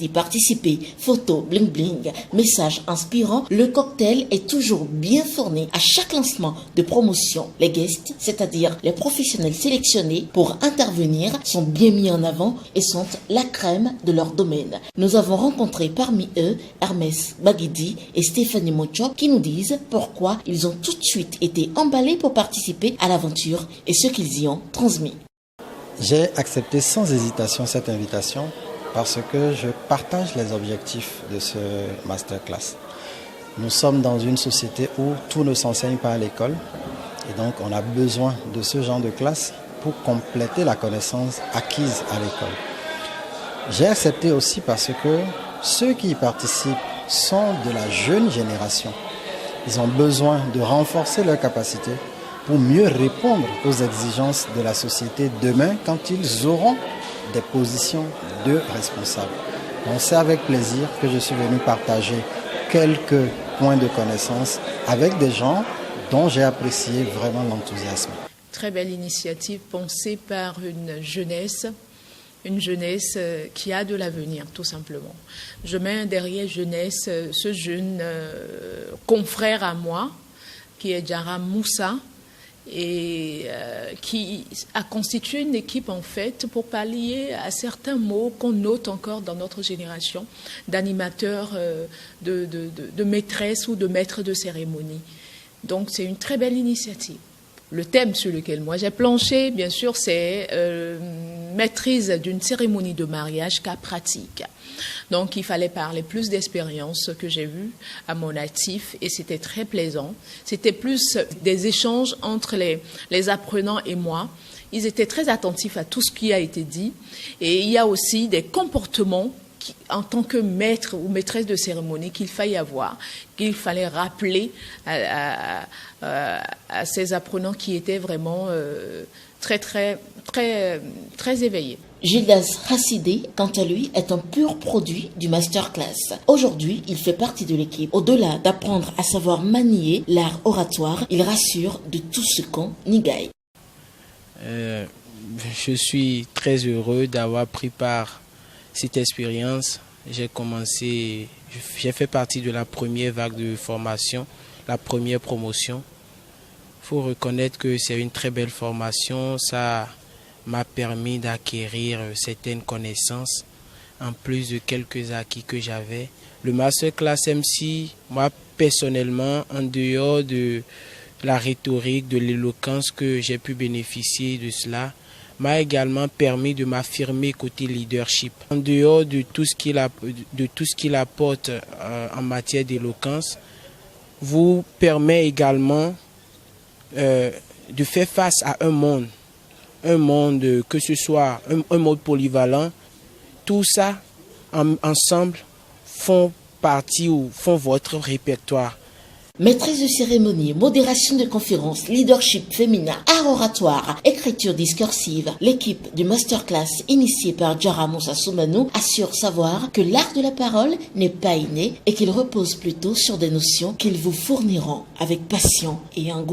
d'y participer. Photos, bling bling, messages inspirants, le cocktail est toujours bien fourni à chaque lancement de promotion. Les guests, c'est-à-dire les professionnels sélectionnés pour intervenir, sont bien mis en avant et sont la crème de leur domaine. Nous avons rencontré parmi eux Hermès Baguidi et Stéphanie Mocho qui nous disent pourquoi ils ont tout de suite été emballés pour participer à l'aventure et ce qu'ils y ont transmis. J'ai accepté sans hésitation cette invitation parce que je partage les objectifs de ce masterclass. Nous sommes dans une société où tout ne s'enseigne pas à l'école et donc on a besoin de ce genre de classe pour compléter la connaissance acquise à l'école. J'ai accepté aussi parce que ceux qui y participent sont de la jeune génération. Ils ont besoin de renforcer leurs capacités pour mieux répondre aux exigences de la société demain quand ils auront des positions de responsables. Donc c'est avec plaisir que je suis venu partager quelques points de connaissance avec des gens dont j'ai apprécié vraiment l'enthousiasme. Très belle initiative pensée par une jeunesse qui a de l'avenir, tout simplement. Je mets derrière jeunesse ce jeune confrère à moi, qui est Jaram Moussa, et qui a constitué une équipe en fait pour pallier à certains mots qu'on note encore dans notre génération d'animateurs, de maîtresses ou de maîtres de cérémonie. Donc c'est une très belle initiative. Le thème sur lequel moi j'ai planché, bien sûr, c'est maîtrise d'une cérémonie de mariage cas pratique. Donc il fallait parler plus d'expériences que j'ai vues à mon actif et c'était très plaisant. C'était plus des échanges entre les apprenants et moi. Ils étaient très attentifs à tout ce qui a été dit et il y a aussi des comportements en tant que maître ou maîtresse de cérémonie qu'il fallait avoir, qu'il fallait rappeler à ces apprenants qui étaient vraiment très éveillés. Gildas Hassidé, quant à lui, est un pur produit du masterclass. Aujourd'hui, il fait partie de l'équipe. Au-delà d'apprendre à savoir manier l'art oratoire, il rassure de tout ce qu'on nigaille. Je suis très heureux d'avoir pris part à cette expérience. J'ai fait partie de la première vague de formation, la première promotion. Il faut reconnaître que c'est une très belle formation. Ça m'a permis d'acquérir certaines connaissances, en plus de quelques acquis que j'avais. Le masterclass MC, moi personnellement, en dehors de la rhétorique, de l'éloquence que j'ai pu bénéficier de cela, m'a également permis de m'affirmer côté leadership. En dehors de tout ce qu'il apporte en matière d'éloquence, vous permet également de faire face à un monde que ce soit un monde polyvalent. Tout ça ensemble font partie ou font votre répertoire. Maîtrise de cérémonie, modération de conférences, leadership féminin, art oratoire, écriture discursive, l'équipe du masterclass initiée par Jaram Moussa Soumanou assure savoir que l'art de la parole n'est pas inné et qu'il repose plutôt sur des notions qu'ils vous fourniront avec passion et un goût.